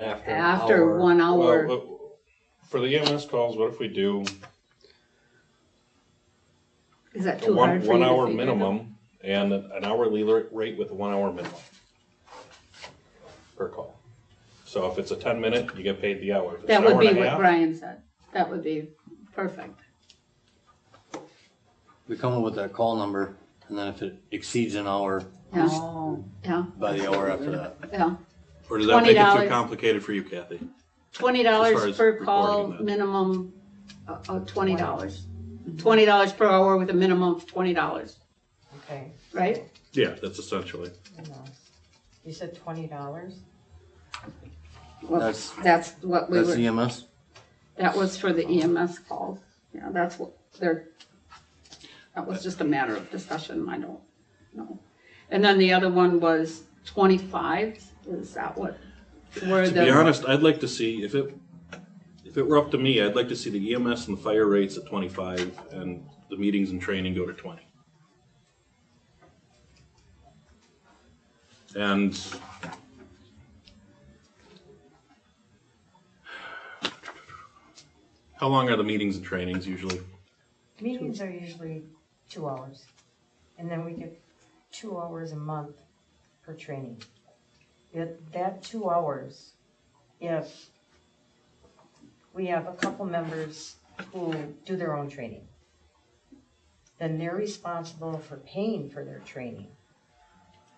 After after 1 hour. Well, for the EMS calls, what if we do Is that a too hard for you 1 to hour figure it out? minimum and an hourly rate with a 1 hour minimum per call? So if it's a 10-minute, you get paid the hour. If it's That an would hour be and a what half, Brian said. That would be perfect. we come up with that call number, and then if it exceeds an hour, Yeah, Oh, yeah, by the hour after that. yeah. or does that make it $20. too complicated for you, Kathy? $20 as per recording call, that. minimum $20. $20 per hour with a minimum of $20, okay. right? Yeah, that's essentially. You said $20? Well, that's what we That's were, EMS? that was for the EMS calls. Yeah, that's what that was just a matter of discussion, I don't know. And then the other one was 25, is that what? Where To be honest, I'd like to see, if it were up to me, I'd like to see the EMS and the fire rates at 25 and the meetings and training go to 20. And how long are the meetings and trainings usually? Meetings are usually 2 hours. And then we get 2 hours a month per training. That 2 hours, if we have a couple members who do their own training, then they're responsible for paying for their training.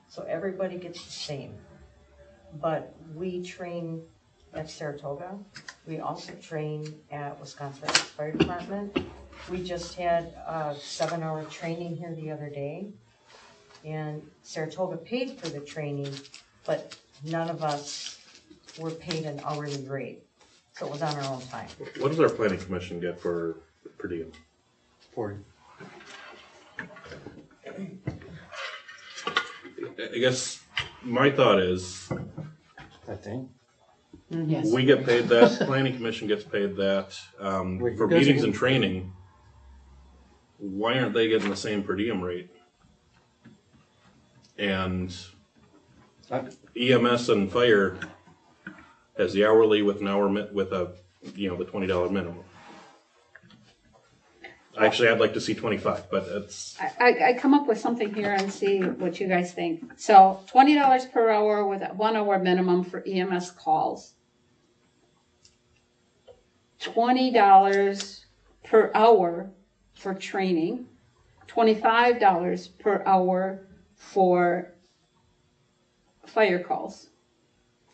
So everybody gets the same. But we train at Saratoga. We also train at Wisconsin Fire Department. We just had a 7-hour training here the other day. And Saratoga paid for the training, but none of us were paid an hourly rate. So it was on our own time. What does our planning commission get for per diem? 40. I guess my thought is, I think. Yes. we get paid that, planning commission gets paid that, Wait, for you guys meetings are- and training. Why aren't they getting the same per diem rate? And EMS and fire has the hourly with an hour, with a, the $20 minimum. Actually, I'd like to see 25, but it's, I come up with something here and see what you guys think. So $20 per hour with a 1 hour minimum for EMS calls. $20 per hour for training. $25 per hour for fire calls.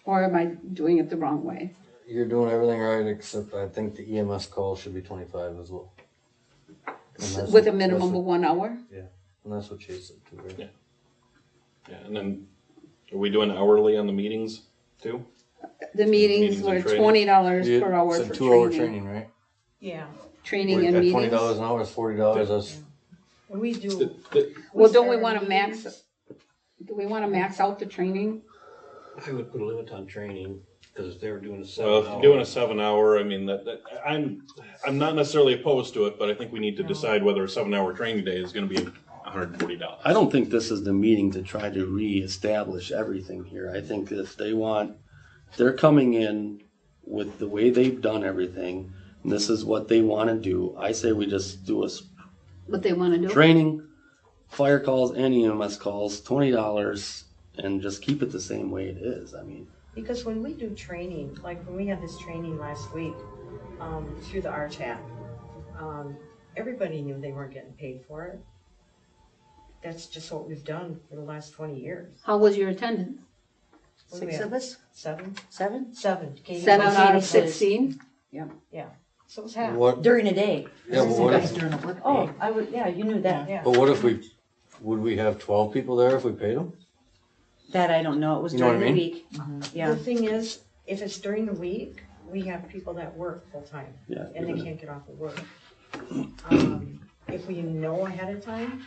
Or am I doing it the wrong way? You're doing everything right, except I think the EMS call should be 25 as well. And that's With a what- minimum that's of 1 hour? And that's what Chase said too, right? yeah, and then, are we doing hourly on the meetings too? The meetings Meetings were and training. $20 per hour Said for 2-hour training. training, right? Yeah. Training and At meetings. $20 an hour is $40. That's And we do. Well, don't we start want to max, meetings- do we want to max out the training? I would put a limit on training, because if they were doing a 7 Well, if hour. you're doing a 7-hour, I mean, that I'm not necessarily opposed to it, but I think we need to decide whether a 7-hour training day is gonna be $140. I don't think this is the meeting to try to reestablish everything here. I think if they're coming in with the way they've done everything, and this is what they want to do, I say we just do a What they want to do? training, fire calls and EMS calls, $20, and just keep it the same way it is. I mean, Because when we do training, like when we had this training last week through the RTAC, everybody knew they weren't getting paid for it. That's just what we've done for the last 20 years. How was your attendance? What do we 6 have? of us? 7? 7? 7. Katie 7 was- out of 16? So it was half. what, During the day. yeah, but what if, during the work Oh, I would, yeah, you knew that. Yeah. but what if would we have 12 people there if we paid them? That I don't know. It was You know during what I the mean? week. The Yeah. thing is, if it's during the week, we have people that work full-time. yeah. And they can't get off of work. If we know ahead of time,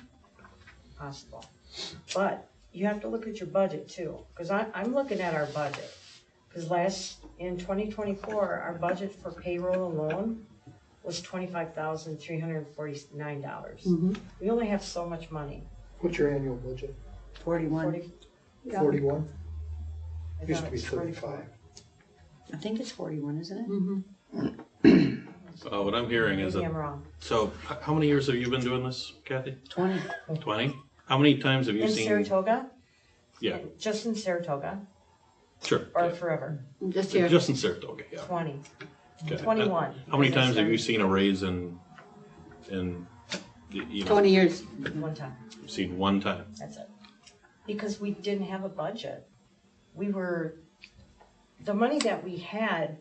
possible. But you have to look at your budget too, because I'm looking at our budget. Because in 2024, our budget for payroll alone was $25,349. We only have so much money. What's your annual budget? 41. 40 41? I Used thought to be it was 44. 35. think it's 41, isn't it? Mhm. What I'm hearing is Maybe that, I'm wrong. so how many years have you been doing this, Kathy? 20. 20? How many times have you In seen? Saratoga? Yeah, Just in Saratoga, sure. or yeah. forever? Just here. Just in Saratoga, yeah. 20, Okay. 21. How many because I times have you started seen a raise in, you know, 20 years. One time, seen one time? that's it. Because we didn't have a budget. The money that we had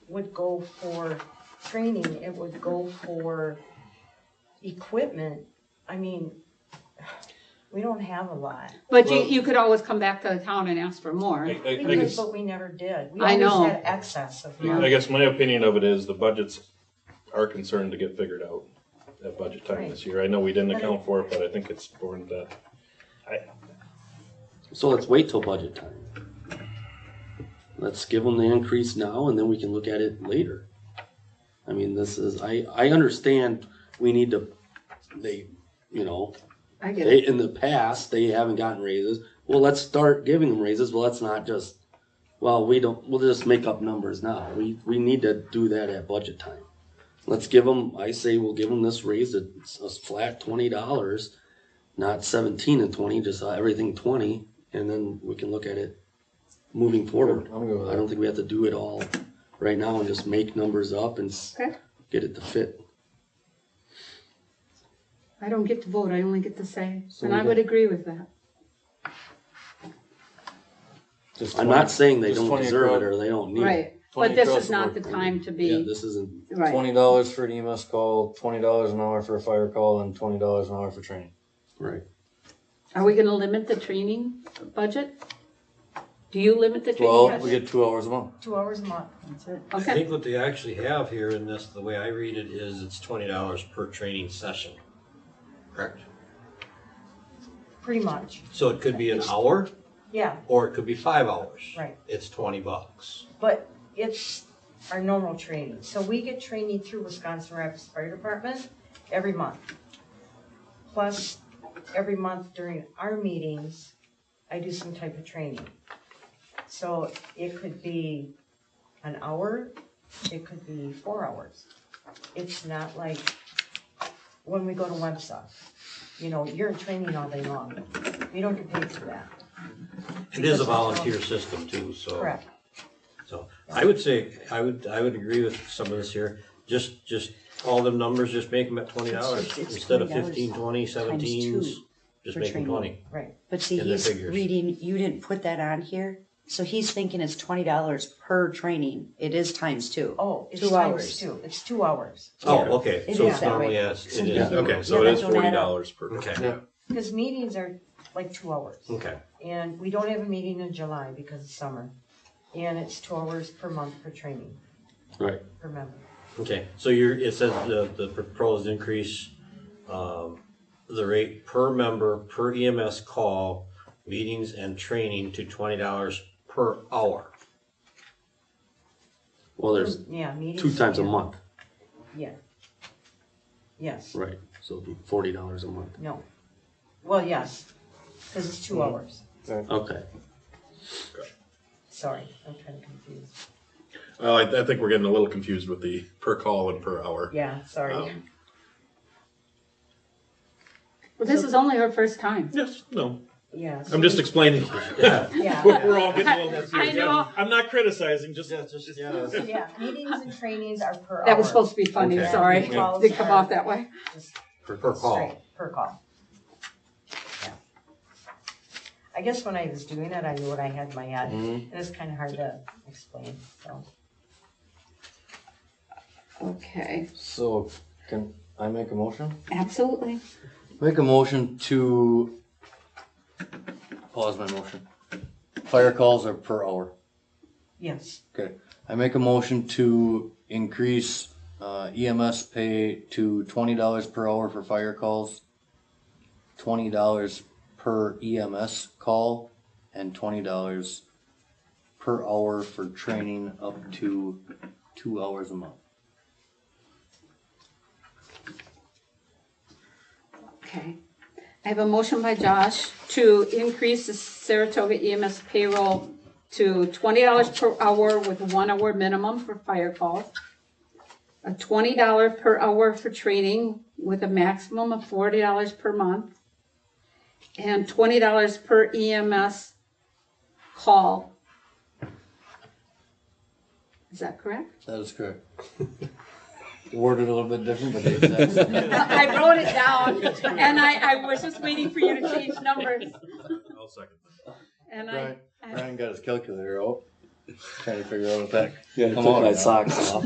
would go for training, it would go for equipment. I mean, we don't have a lot. But Well- you could always come back to the town and ask for more. I We did, guess, but we never did. We I know. always had excess of I money. guess my opinion of it is the budgets are concerned to get figured out at budget time Right. this year. I know we didn't But account for it, but I think it's important that, So let's wait till budget time. Let's give them the increase now and then we can look at it later. I mean, I understand we need to, I get it. in the past, they haven't gotten raises. Well, let's start giving them raises. Well, let's not just, we'll just make up numbers now. We need to do that at budget time. Let's give them, I say we'll give them this raise, it's a flat $20, not 17 and 20, just everything 20, and then we can look at it moving forward. I'm good with I that. don't think we have to do it all right now and just make numbers up and Okay. get it to fit. I don't get to vote, I only get to say. So And we I would agree with that. Just I'm 20 not saying they just don't 20 deserve it across- or they don't need it. Right. 20 But this across is the not board. the time to Yeah, be, this isn't, right. $20 for an EMS call, $20 an hour for a fire call, and $20 an hour for training. right. Are we gonna limit the training budget? Do you limit the training? Well, budget? we get 2 hours a month. 2 hours a month. That's it. I Okay, think what they actually have here in this, the way I read it, is it's $20 per training session. Correct? Pretty much, So it could be an hour, yeah. or it could be 5 hours. Right. It's $20. But it's our normal training. So we get training through Wisconsin Rapids Fire Department every month. Plus, every month during our meetings, I do some type of training. So it could be an hour, it could be 4 hours. It's not like when we go to WEMSA, you're in training all day long. You don't get paid for that. It is a volunteer system too, so. Correct. So I would say, I would agree with some of this here. Just all them numbers, just make them at $20. It's Instead of $20 15, 20, times 17s, two just for make them training. 20. Right. But see, In the he's figures. reading, you didn't put that on here, so he's thinking it's $20 per training. It is times 2. Oh, it's 2 times hours. 2. It's 2 hours. Oh, okay, It so is it's that normally, way. yes, So it you is. can- okay, so Yeah, it that is don't add up. $40 per. Okay, Yeah. Because meetings are like 2 hours. okay. And we don't have a meeting in July because it's summer. And it's 2 hours per month for training, Right. per member. Okay, so it says the proposed increase, the rate per member, per EMS call, meetings and training to $20 per hour. Well, there's Yeah, meetings. 2 times a yeah. month, Yeah. Yes, right? So it'd be $40 a month. no. Well, yes, because it's 2 hours. Okay. Sorry, I'm kind of confused. Well, I think we're getting a little confused with the per call and per hour. Yeah, sorry. Well, this is only our first time. Yes, no, Yeah. I'm just explaining. Yeah. Yeah. We're all getting a little confused. I know. I'm not criticizing, just. Yeah. Yeah, meetings and trainings are per hour. That was supposed to be funny, Okay. sorry. Calls Did come are off that way. just Per call. straight, per call. Yeah. I guess when I was doing it, I knew what I had in my head. Mhm. And it's kind of hard to explain, so. Okay, So, can I make a motion? absolutely. Make a motion to pause my motion. Fire calls are per hour. Yes, Okay. I make a motion to increase EMS pay to $20 per hour for fire calls, $20 per EMS call, and $20 per hour for training up to 2 hours a month. Okay. I have a motion by Josh to increase the Saratoga EMS payroll to $20 per hour with 1 hour minimum for fire calls. A $20 per hour for training with a maximum of $40 per month. And $20 per EMS call. Is that correct? That is correct. Worded a little bit different, but the exact same. I wrote it down, and I was just waiting for you to change numbers. I'll second that. And Brian got his calculator out, trying to figure out what that. Yeah, I Come took on my now. socks off.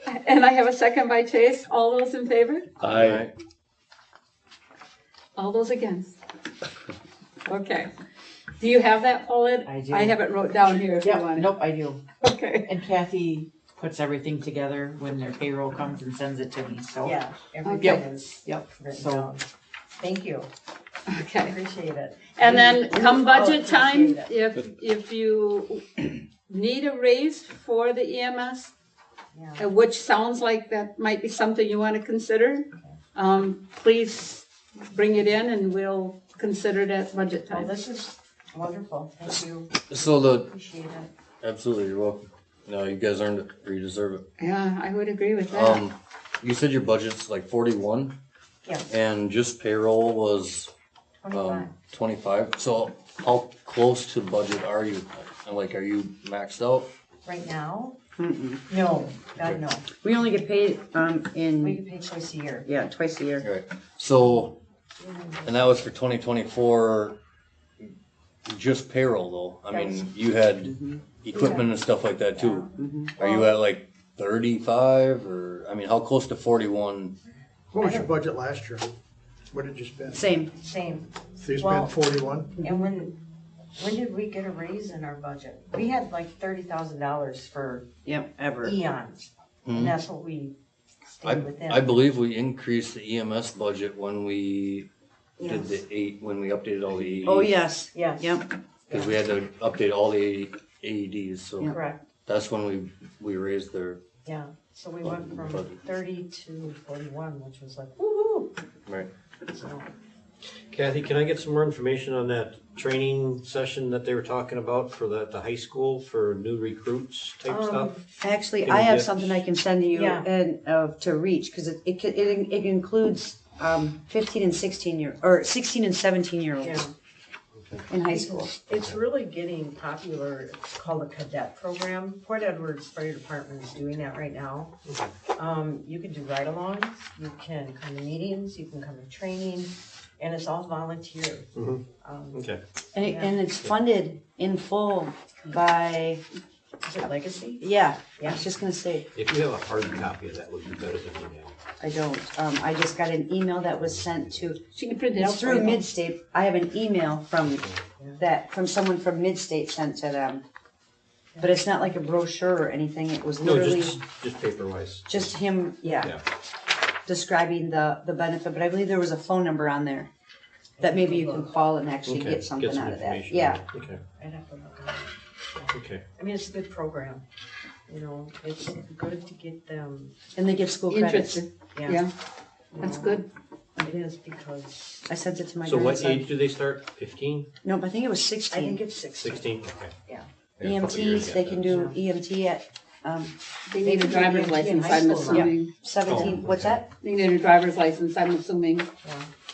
I have a second by Chase. All those in favor? I, All those against? Okay. Do you have that, Paulette? I do. I have it wrote down here if you Yep, want it. nope, I do. Okay. And Kathy puts everything together when their payroll comes and sends it to me, so. Yeah, everything Yep. is Yep, written so, down. Thank you, Okay. appreciate it. And then come We all budget time, appreciate if you need a raise for the EMS, Yeah. which sounds like that might be something you want to consider, please bring it in and we'll consider it at budget Well, time. this is wonderful, thank you, So the, appreciate it. absolutely, you're welcome. No, you guys earned it, or you deserve it. Yeah, I would agree with that. You said your budget's like 41, Yes, and just payroll was 25. 25. So how close to budget are you? And like, are you maxed out? Right now? Mm-mm. No, God, no. We only get paid, We in, get paid twice a year. yeah, twice a year. Right. So, and that was for 2024, just payroll though. I mean, you had equipment and stuff like that too. Are you at like 35 or, I mean, how close to 41? What was your budget last year? What did you spend? Same. Same. So you Well- spent 41? And when did we get a raise in our budget? We had like $30,000 for Yep, ever. eons, Mhm. and that's what we stayed within. I believe we increased the EMS budget when we did Yes. when we updated all the AEDs. Oh, yes. Yes. Yep. Because we had to update all the AEDs, so Correct, that's when we raised their, yeah. So we went from Budget. 30 to 41, which was like, woo-hoo. right. So, Kathy, can I get some more information on that training session that they were talking about for the high school for new recruits type stuff? Actually, Can I we have get- something I can send to you Yeah. and, to reach, cause it includes, 15 and 16 and 17-year-olds yeah. in high school. It's really getting popular. It's called a cadet program. Port Edwards Fire Department is doing that right now. You can do ride-alongs, you can come to meetings, you can come to training, and it's all volunteer. Mhm. Um, Okay, And it's funded in full by, Is it Legacy? yeah, I Yeah. was just gonna say, if you have a hard copy of that, would be better than email. I don't. I just got an email that was sent to, She can print it out it's for through you. Midstate. I have an email from someone from Midstate sent to them. But it's not like a brochure or anything. It was No, literally just paper wise. just him, Yeah. describing the benefit. But I believe there was a phone number on there that maybe you can call and actually Okay, get something some out of that. information. Yeah. Okay, I'd have to look at it. okay. I mean, it's a good program. You know, it's good to get them, And they give school credits. Interested, yeah. yeah, you that's know. good. It is because I sent it to my So what grandson. age do they start? 15? Nope, I think it was I 16. think it's 16. 16? Okay. Yeah. I got a couple years EMTs, yet they then. can do EMT at They need a can do driver's EMT in license, high I'm school now. assuming. 17. Oh, What's okay. that? They need a driver's license, I'm assuming.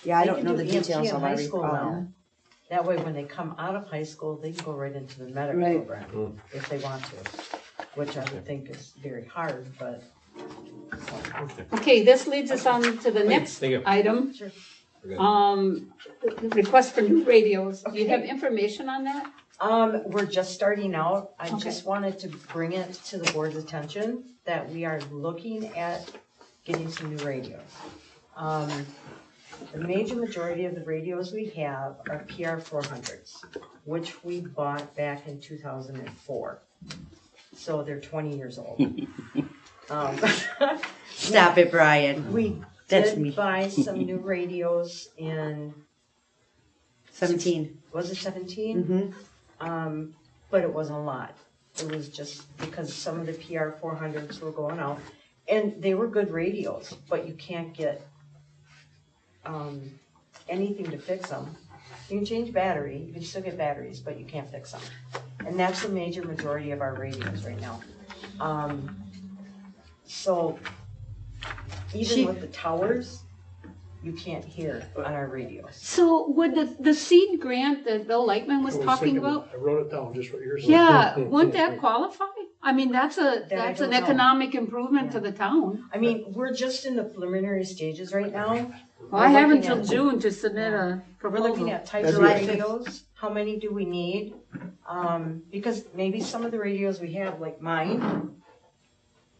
Yeah, I They don't can know do the EMT details in of high it. school now. That way, when they come out of high school, they can go right into the medical Right. program Mm. if they want to, which I would think is very hard, but. Okay. Okay, this leads us on to the next Thank you. item. Sure. We're good. The request for new radios. Do you Okay. have information on that? We're just starting out. I Okay. just wanted to bring it to the board's attention that we are looking at getting some new radios. The major majority of the radios we have are PR400s, which we bought back in 2004. So they're 20 years old. Stop it, Brian. We That's did me. buy some new radios in, 17. was it 17? Mm-hmm. But it wasn't a lot. It was just because some of the PR400s were going out. And they were good radios, but you can't get anything to fix them. You can change battery, you can still get batteries, but you can't fix them. And that's the major majority of our radios right now. So even with the towers, you can't hear on our radios. So would the seed grant that Bill Lightman was I was talking thinking- about, I wrote it down, just what you're saying. yeah, wouldn't that qualify? I mean, that's an don't know. economic improvement to the town. I mean, we're just in the preliminary stages right now. Well, I have looking until at- June to submit a We're looking proposal. at types of July 5th. radios, how many do we need? Because maybe some of the radios we have, like mine,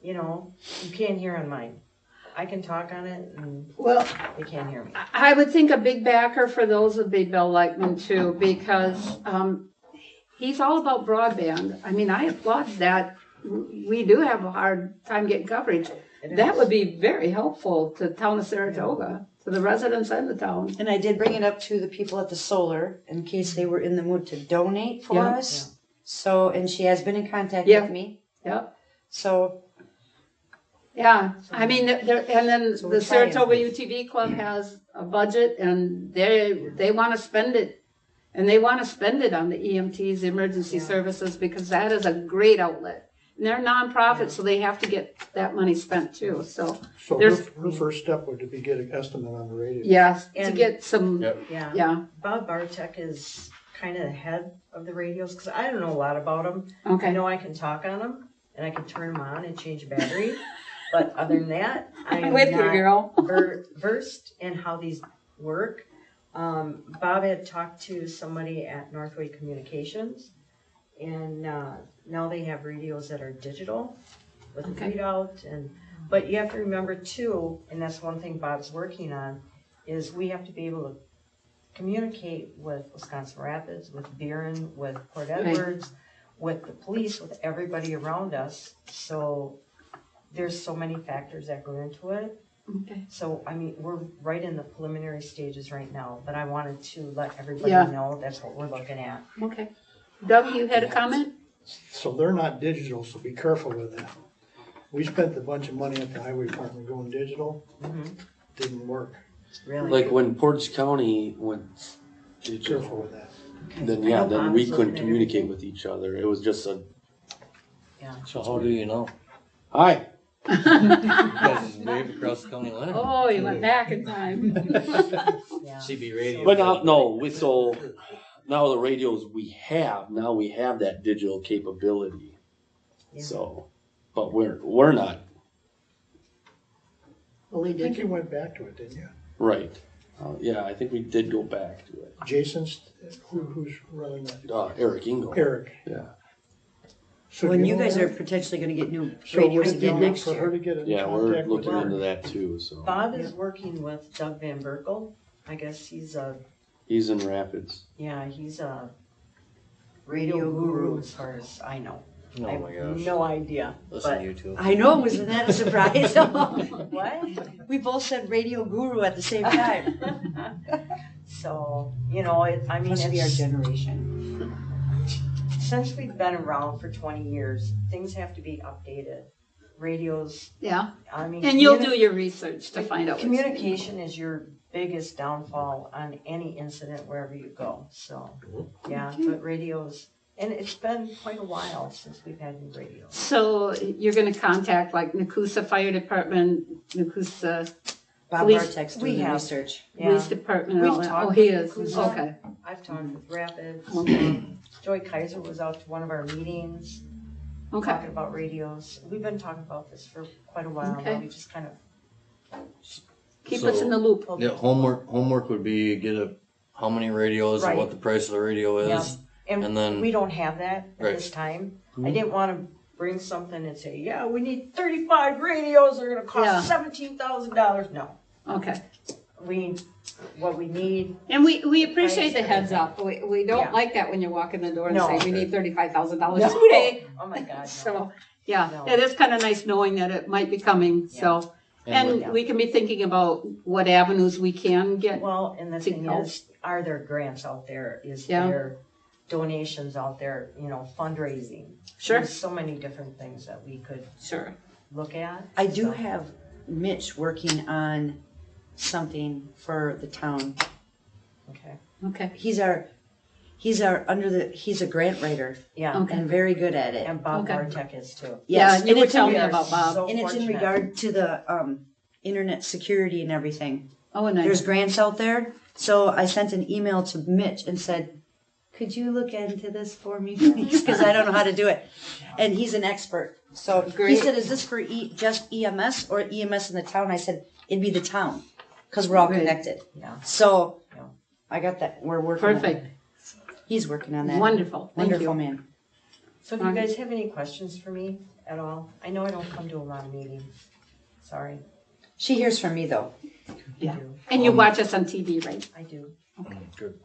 you know, you can't hear on mine. I can talk on it and Well, they can't hear me. I would think a big backer for those would be Bill Lightman too, because he's all about broadband. I mean, I applaud that. We do have a hard time getting coverage. That would be very helpful to the town of Saratoga, to the residents and the town. And I did bring it up to the people at the solar in case they were in the mood to donate for Yeah. us. So, and she has been in contact Yeah. with me. Yep. So, Yeah, I mean, and then So the we're trying. Saratoga UTV Club has a budget and they want to spend it. And they want to spend it on the EMTs, emergency services, because that is a great outlet. And they're nonprofit, so they have to get that money spent too, so, So There's- her first step would be get an estimate on the radio. yes, to And- get some, Yep. Yeah. yeah, Bob Bartek is kind of the head of the radios, because I don't know a lot about them. I okay. know I can talk on them, and I can turn them on and change a battery. But other than that, I I'm am with you, not girl. versed in how these work. Bob had talked to somebody at Northway Communications, and now they have radios that are digital with a Okay. readout. But you have to remember too, and that's one thing Bob's working on, is we have to be able to communicate with Wisconsin Rapids, with Buren, with Port Right. Edwards, with the police, with everybody around us. So there's so many factors that go into it. Okay. So, I mean, we're right in the preliminary stages right now, but I wanted to let everybody Yeah. know that's what we're looking at. Okay. Doug, you had a comment? So they're not digital, so be careful with that. We spent a bunch of money at the highway department going digital, didn't work. Really? Like when Portage County went Be digital, careful with that. then I yeah, know then Bob's we looking couldn't at communicate everything. with each other. It was just a, So how do you know? hi. You guys waved across the county line. Oh, you went back in time. Yeah. CB radio. But now, no, so now the radios we have, now we have that digital capability. Yeah. So, but we're not, Well, I think you went back to it, didn't you? right. Yeah, I think we did go back to it. Jason's, who's running that? Eric Engel. Eric. Yeah. So when do you know guys that? are potentially gonna get new So radios would it be again good next for her year. to get in Yeah, we're contact with looking her? into that too, so. Bob is working with Doug Van Berkel. I guess he's He's in Rapids. he's a radio guru as far as I know. Oh I my have gosh. no idea. Listen But to you two. I know, wasn't that a surprise? what? We both said radio guru at the same time. So, I mean, Must be our it's, generation. since we've been around for 20 years, things have to be updated. Radios, Yeah, I mean. and you'll do your research to find out. what's- Communication is your biggest downfall on any incident wherever you go, so, yeah, but radios, and it's been quite a while since we've had new radios. So you're gonna contact like Nakusa Fire Department, Nakusa Bob Police- Bartek's we doing the have- research. Police Yeah, Department and We've all that? talked Oh, he with is, Nakusa. okay. I've talked with Rapids. Okay. Joy Kaiser was out to one of our meetings, Okay, talking about radios. We've been talking about this for quite a while Okay. now, we just kind of keep us in the loop. pulled Yeah, it. homework would be how many radios and Right. what the price of the radio is. and And then- we don't have that at Right. this time. Mm-hmm. I didn't wanna bring something and say, yeah, we need 35 radios, they're gonna Yeah. cost $17,000. No, Okay. we, what we need, And we appreciate the heads Price, up. We don't Yeah. like that when you walk in the door and No. say, we need $35,000 No. today. oh my God, no. So, yeah, No. it is kind of nice knowing that it might be coming, so. And And we can be thinking about what avenues we can get. Well, and the To thing help. is, are there grants out there? Is Yeah. there donations out there, fundraising? Sure, There's so many different things that we could sure. look at. I do so- have Mitch working on something for the town. Okay. Okay. He's he's a grant writer Yeah, Okay. and very good at it. and Bob Okay. Bartek is too. Yeah, Yes, you and were it's in telling me regard- about Bob. So And it's in fortunate. regard to the internet security and everything. Oh, and There's grants out there, so I sent an email to Mitch and said, could you look into this for me, please? Because I don't know how to do it. And he's an expert. So he Great. said, is this for just EMS or EMS in the town? I said, it'd be the town, because we're all Great. connected. Yeah. So Yeah. I got that. We're working on Perfect. it. He's working on that. Wonderful. Thank Wonderful you. man. So do you guys have any questions for me at all? I know I don't come to a lot of meetings. Sorry. She hears from me though. Yeah. I do. And you watch us on TV, right? I do. Good.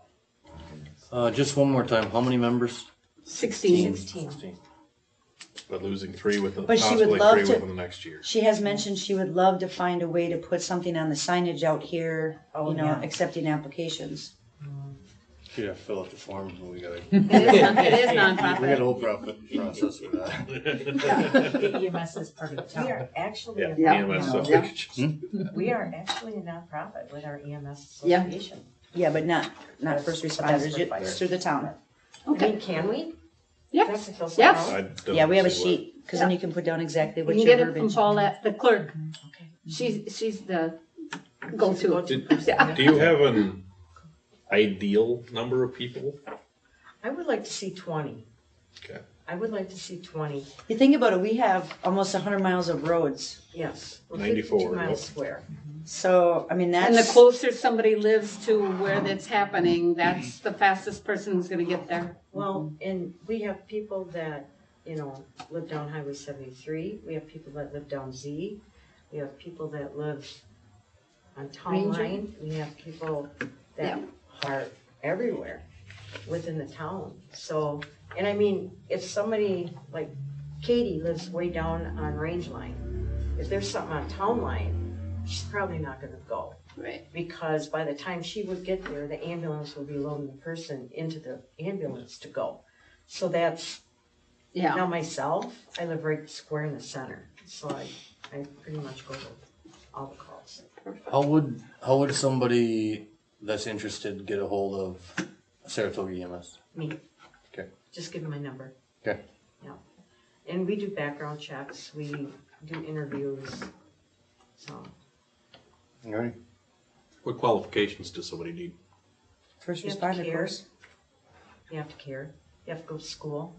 Just one more time, how many members? 16. 16. But losing 3 with the, But she would possibly love 3 to- within the next year. She has mentioned she would love to find a way to put something on the signage out here, Oh, you know, yeah. accepting applications. She'd have to fill out the forms, and we gotta, It is we got a nonprofit. whole process for that. The EMS is part of the We town. are actually a Yeah. EMS nonprofit. association. We are actually a nonprofit with our EMS Yeah. association. Yeah, but not That's- first that's responders, for fire. it's through the town. I Okay. mean, can we? Do I Yeah. have to fill Yes. something out? I don't Yeah, we have a see what- sheet, because then you can put down exactly You what can your get it from verbiage. Paulette, the clerk. Okay. She's the go-to. Do you have an ideal number of people? I would like to see 20. Okay. I would like to see 20, You think about it, we have almost 100 miles of roads. yes. We're 94, 52 miles yep. square. So, I mean, And the that's, closer somebody lives to where that's happening, that's the fastest person who's gonna get there. Well, and we have people that, you know, live down Highway 73. We have people that live down Z. We have people that live on Town Ranger. Line. We have people that are everywhere within the town. So, and I mean, if somebody like Katie lives way down on Range Line, if there's something on Town Line, she's probably not gonna go. Right. Because by the time she would get there, the ambulance will be loading the person into the ambulance to go. So that's, Yeah. now myself, I live right square in the center, so I pretty much go to all the calls. How would somebody that's interested get a hold of Saratoga EMS? Me. Okay. Just give them my number. Okay. Yeah. And we do background checks, we do interviews, so. Alright. What qualifications does somebody need? first You have to responder care. course. You have to care, you have to go to school,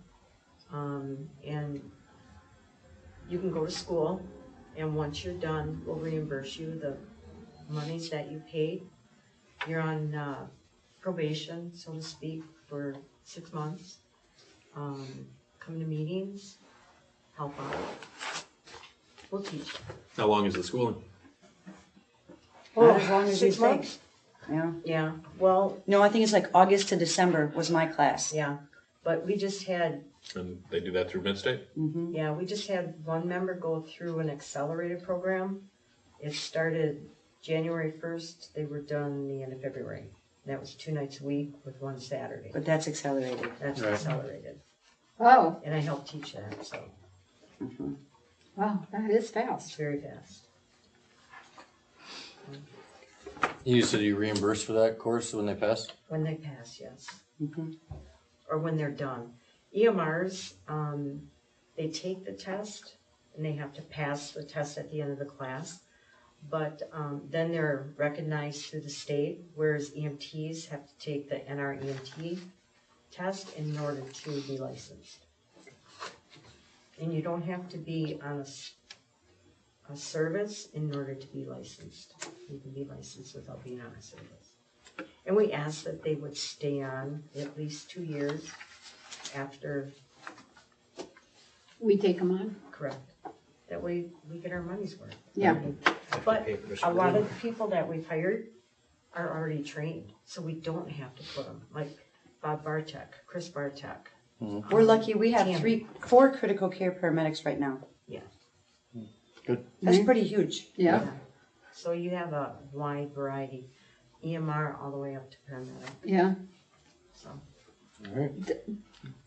and you can go to school, and once you're done, we'll reimburse you the monies that you paid. You're on probation, so to speak, for 6 months. Come to meetings, help out. We'll teach. How long is the schooling? Not as long as you 6 think. months? Yeah. Yeah, well, No, I think it's like August to December was my class. yeah, but we just had And they do that through Midstate? Mm-hmm. Yeah, we just had one member go through an accelerated program. It started January 1st, they were done the end of February. That was 2 nights a week with 1 Saturday. But that's accelerated. That's Right. accelerated. Oh, And I helped teach that, so wow, that is it's fast. very fast. You said you reimbursed for that course when they pass? When they pass, yes. Mhm. Or when they're done. EMRs, they take the test and they have to pass the test at the end of the class. But then they're recognized through the state, whereas EMTs have to take the NREMT test in order to be licensed. And you don't have to be on a service in order to be licensed. You can be licensed without being on a service. And we asked that they would stay on at least 2 years after, We take them on? correct. That way we get our money's worth. Yeah. But a lot of the people that we've hired are already trained, so we don't have to put them, like Bob Bartek, Chris Bartek. We're lucky we have Tammy. 4 critical care paramedics right now. Yeah. Good. That's pretty huge. Yeah, So you have a wide variety, EMR all the way up to paramedic, yeah. so. Alright.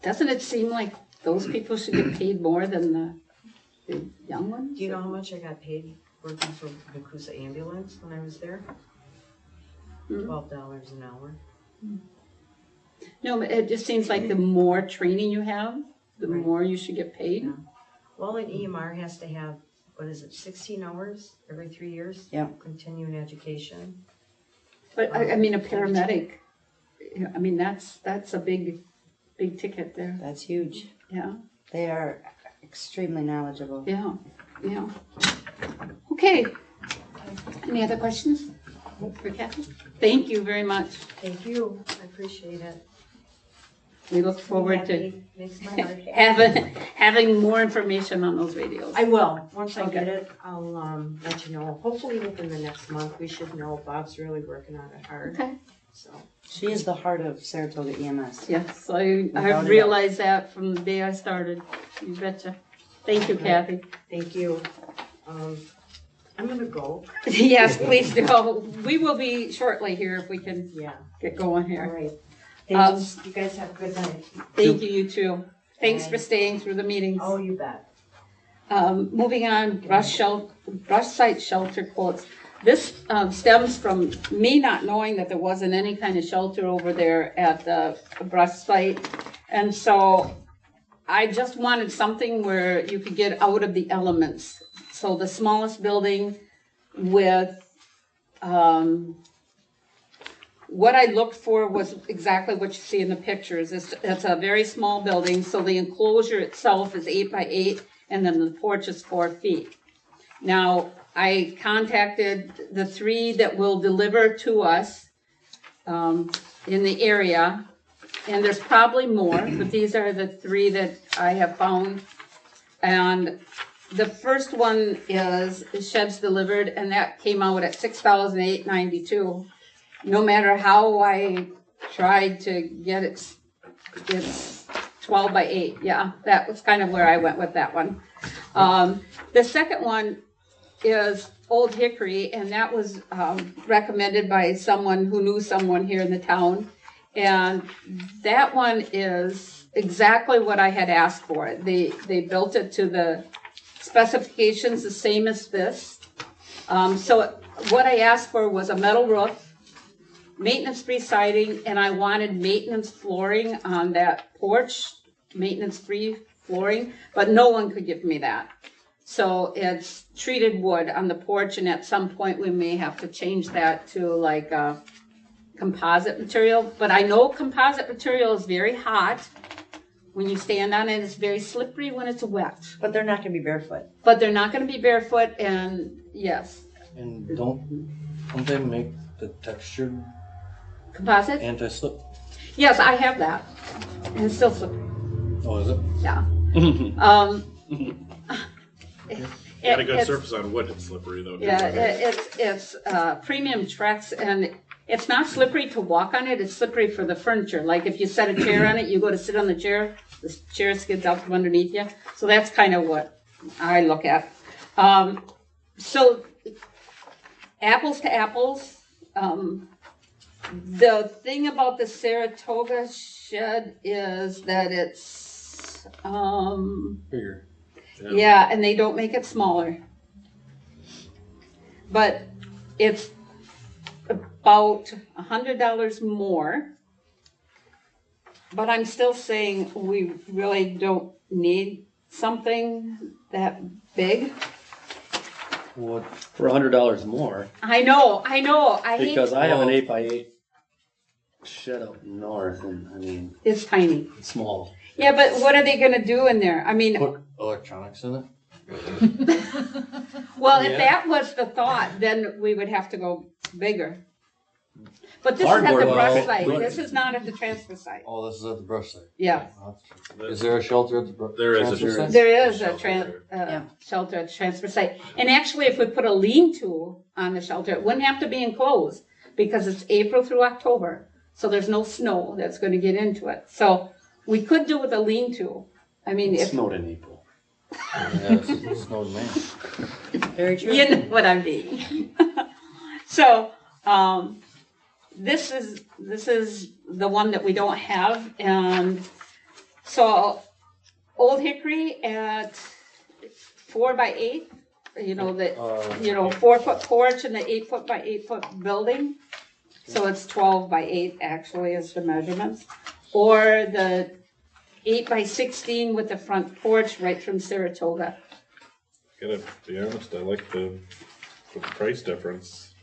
Doesn't it seem like those people should get paid more than the young ones? Do you know how much I got paid working for Nakusa Ambulance when I was there? Mhm. $12 an hour. No, it just seems like the more training you have, the more you should get paid. Well, an EMR has to have, what is it, 16 hours every 3 years? Yeah. Continuing education. But I mean, a paramedic, I mean, that's a big ticket there. That's huge. Yeah, They are extremely knowledgeable. yeah, yeah. Okay. Any other questions for Kathy? Thank you very much. Thank you, I appreciate it. We look forward to Happy. Makes my heart happy. having more information on those radios. I will, once I get Okay. it, I'll, let you know, hopefully within the next month, we should know. Bob's really working on it hard, Okay. so. She is the heart of Saratoga EMS. Yes, I Without a realized that from the day I started. You betcha. Thank you, Kathy. Thank you. I'm gonna go. Yes, please do. We will be shortly here if we can Yeah, get going all here. right. Um, Thanks, you guys have a good night. Thank you, you too. Thanks for staying through the meetings. Oh, you bet. Moving on, brush site shelter quotes. This stems from me not knowing that there wasn't any kind of shelter over there at the brush site. And so I just wanted something where you could get out of the elements. So the smallest building with, what I looked for was exactly what you see in the pictures. It's a very small building, so the enclosure itself is 8 by 8, and then the porch is 4 feet. Now, I contacted the 3 that will deliver to us in the area, and there's probably more, but these are the 3 that I have found. And the first one is Sheds Delivered, and that came out at $6,892. No matter how I tried to get it, it's 12 by 8. Yeah, that was kind of where I went with that one. The second one is Old Hickory, and that was recommended by someone who knew someone here in the town. And that one is exactly what I had asked for. They built it to the specifications the same as this. So what I asked for was a metal roof, maintenance-free siding, and I wanted maintenance flooring on that porch, maintenance-free flooring, but no one could give me that. So it's treated wood on the porch, and at some point we may have to change that to like a composite material. But I know composite material is very hot when you stand on it. It's very slippery when it's wet. But they're not gonna be barefoot. But they're not gonna be barefoot, and yes. And don't they make the textured Composite? anti-slip? Yes, I have that. And it's still slippery, Oh, is it? yeah. Got a good It's- surface on wood, it's slippery though. Yeah, it's premium Trex, and it's not slippery to walk on it, it's slippery for the furniture. Like if you set a chair on it, you go to sit on the chair, the chair skids out from underneath you. So that's kind of what I look at. So apples to apples, the thing about the Saratoga shed is that it's, Bigger. yeah, and they don't make it smaller. But it's about $100 more. But I'm still saying we really don't need something that big. What? For $100 more, I know, I hate, because I have an Well- 8x8 shed up north, and I mean, it's tiny. it's small. Yeah, but what are they gonna do in there? I mean, Put electronics in it? well, if Yeah. that was the thought, then we would have to go bigger. But this is at Cardboard the brush well, site, but- this is not at the transfer site. Oh, this is at the brush site. Yeah, Is there a shelter at the brush? There is a site? there is a Shelter there. shelter at the transfer site. And actually, if we put a lean-to on the shelter, it wouldn't have to be enclosed because it's April through October. So there's no snow that's gonna get into it. So we could do with a lean-to. I mean, It if, snowed in April. Yeah, it snows man. Very true. you know what I mean. So, this is the one that we don't have, and so Old Hickory at 4 by 8, you know, 4-foot porch and the 8-foot by 8-foot building. So it's 12 by 8 actually is the measurements. or the 8x16 with the front porch right from Saratoga. Gotta be honest, I like the price difference.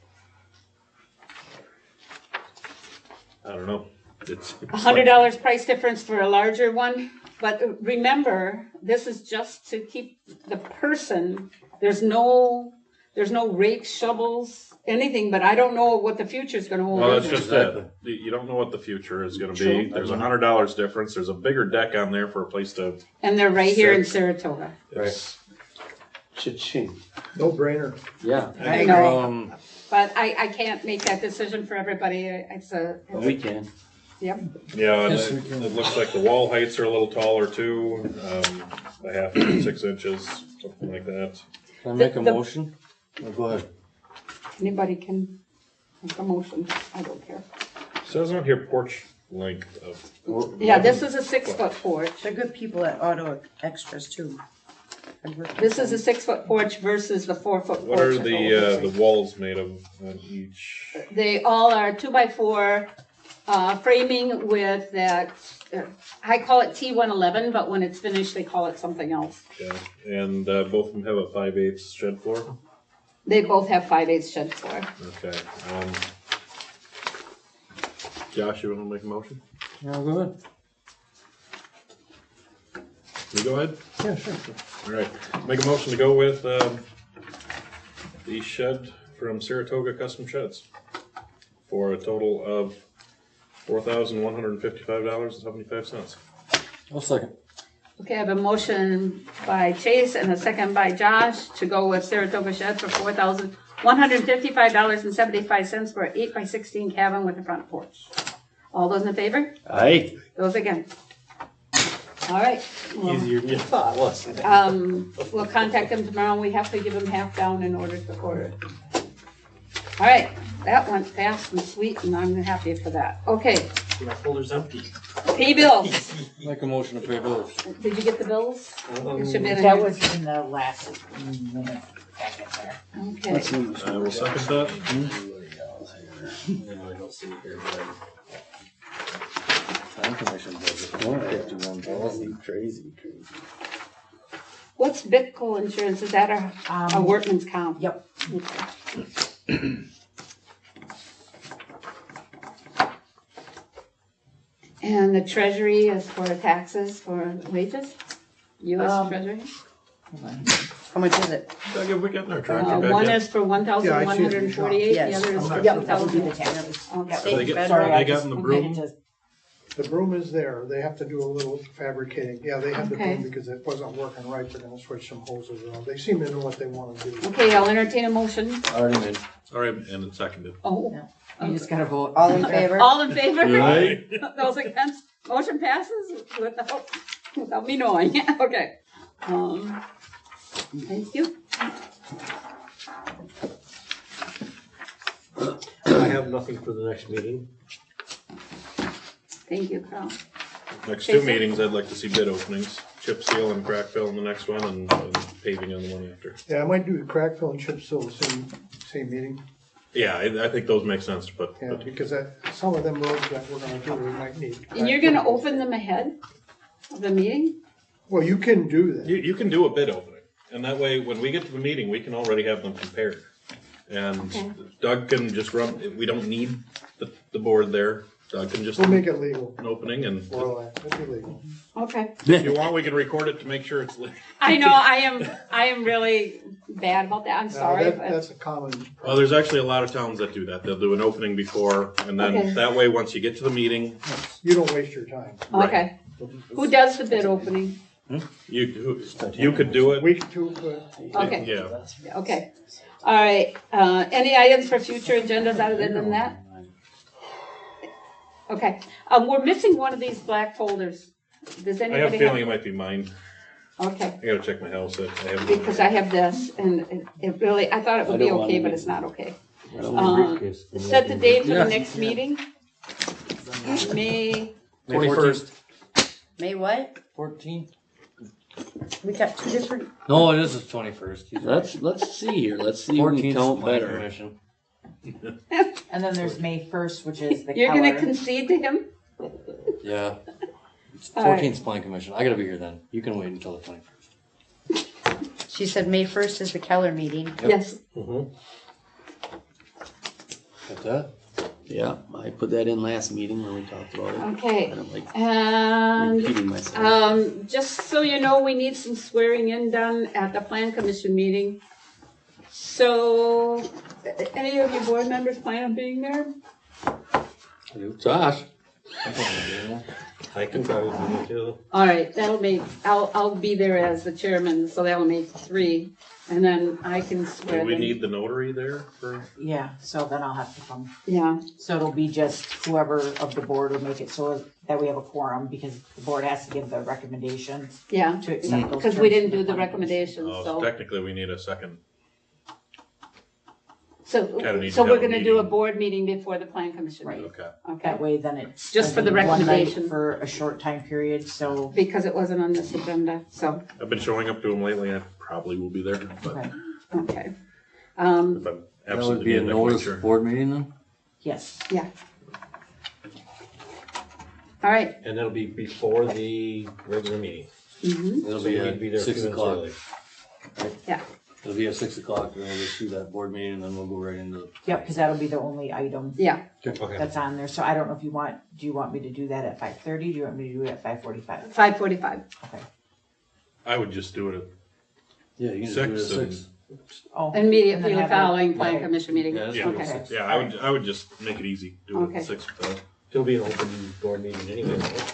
I don't know. It's $100 price difference for a larger one, but remember, this is just to keep the person, there's no rake, shovels, anything, but I don't know what the future's gonna hold. Well, that's either. just it. You don't know what the future is gonna be. There's $100 difference. There's a bigger deck on there for a place to. And they're right here in Saratoga. It's, Cha-ching. No brainer. Yeah. I know, but I can't make that decision for everybody. It's We can. yep. yeah, and it looks like the wall heights are a little taller too, a half inch, 6 inches, something like that. Can I make a The- motion? Oh, go ahead. Anybody can make a motion. I don't care. Says on here porch length of. Yeah, this is a 6-foot porch. They're good people at Auto Extras too. This is a 6-foot porch versus the 4-foot porch. What are at the walls made of on each? They all are 2x4 framing with that, I call it T111, but when it's finished, they call it something else. Yeah, and both of them have a 5/8 shed floor. They both have 5/8 shed floor. Okay. Josh, you want to make a motion? Yeah, go ahead. You go ahead. Yeah, sure. All right. Make a motion to go with the shed from Saratoga Custom Sheds for a total of $4,155.75. I'll second. Okay, I have a motion by Chase and a second by Josh to go with Saratoga Shed for $4,155.75 for an 8x16 cabin with a front porch. All those in favor? Aye. Those against? All right. Well, Easier than you thought, wasn't it? we'll contact them tomorrow. We have to give them half down in order to order. All right, that went fast and sweet, and I'm happy for that. Okay, My folder's empty. pay bills. Make a motion to pay bills. Did you get the bills? It should be in That there. was in the last minute packet there. Okay. Let's move I will second that. No, I don't see it here, but Plan commission budget, $51,000. Crazy. What's Bitco insurance? Is that a workman's comp? Yep. Okay. And the treasury is for taxes for wages? US Treasury? How much is it? Doug, have we gotten our tractor back One yet? is for 1,148, the Yes. other is for Yep, that would be the 2,000. taxes. Okay. Have they Better. Sorry, I they gotten the just- broom? it just- The broom is there, they have to do a little fabricating, yeah, they have the Okay. broom because it wasn't working right, they're gonna switch some hoses around, they seem to know what they wanna do. Okay, I'll entertain a motion. Already made. All right, and it's seconded. Oh, You just gotta vote. All in favor? all in favor? Aye. Those against? Motion passes without me knowing. Okay. Thank you. I have nothing for the next meeting. Thank you, Carl. Next two Jason? meetings, I'd like to see bid openings. Chip seal and crack fill in the next one and paving on the one after. Yeah, I might do the crack fill and chip seal the same meeting, Yeah, I think those make sense, but yeah, because some of them roads that we're gonna do, we might need. And you're gonna open them ahead of the meeting? Well, you can do that. you can do a bid opening. And that way, when we get to the meeting, we can already have them compared. And Okay. Doug can just run, we don't need the board there. Doug can just We'll make it legal, an opening and well, it'll be legal. Okay. if you want, we can record it to make sure it's. I know, I am really bad about that. I'm sorry. but- That's a common. Well, there's actually a lot of towns that do that. They'll do an opening before and Okay. then that way, once you get to the meeting, You don't waste your time. Okay. Who does the bid opening? you could do it. Week two, but Okay. Yeah. Okay. All right. Any items for future agendas other than that? Okay. We're missing one of these black folders. Does I have a anybody feeling it might be mine. Okay. I gotta check my house. I have Because I have this and it really, I thought it would I be don't want okay, it. but it's not okay. I don't want Set the date for Yeah. the next meeting. May, May 14th. May what? 14th? We got two different, No, it is the 21st. He's right. Let's see here. Let's see if we 14th can is count plan better. commission. And then there's May 1st, which is the you're gonna color. concede to him? Yeah. It's All right. 14th plan commission. I gotta be here then. You can wait until the 21st. She said May 1st is the Keller meeting. Yes, Mm-hmm. Got that? Yeah, I put that in last meeting when we talked about it. I okay. don't like And repeating myself. just so you know, we need some swearing in done at the plan commission meeting. So, any of you board members plan on being there? Josh. I can probably do it too. All right, that'll make, I'll be there as the chairman, so that'll make 3. And then I can swear Do we them. need the notary there for? Yeah, so then I'll have to come. Yeah, So it'll be just whoever of the board will make it so that we have a quorum, because the board has to give the recommendations yeah, to accept those. because we terms didn't from do the planning commission. recommendations, Oh, so. technically, we need a second. So Kinda need to we're have a gonna do a meeting. board meeting before the plan commission meeting, Okay. okay? That way, then it's. Just for the one night recommendation. For a short time period, so, Because it wasn't on this agenda, so, I've been showing up to them lately. I probably will be there, but okay, okay. if I'm That would absolutely be a needed, I can make notice sure. board meeting then? yes. All right, And that'll be before the regular meeting. mhm, It'll So be we need to at be there a 6 few minutes o'clock. early. It'll be at 6 o'clock, and we'll just do that board meeting, and then we'll go right into the. Yep, because that'll be the only item yeah, Okay. that's on there, so I don't know if you want, do you want me to do that at 5:30, do you want me to do it at 5:45? 5:45. Okay. I would just do it at Yeah, you can just do it at 6 and- 6. Oh, Immediately And then have following it- plan okay. commission meeting. Yeah, that's Yeah, what Okay. it says. yeah, I would just make it easy. Do it Okay. at 6 with that. It'll be an open board meeting anyway, right?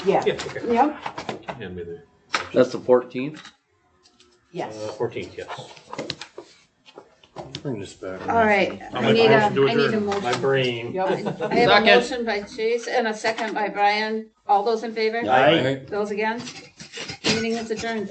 yeah, Yeah, okay. Yep, Hand me the. That's the 14th? yes. 14th, yes. Bring this back. all right. I'll I make need a a, motion to I need a adjourn. My motion. brain. Yep, I have a motion by Chase and a second by Brian. All those in favor? Aye. Alright. Those against? Meeting is adjourned.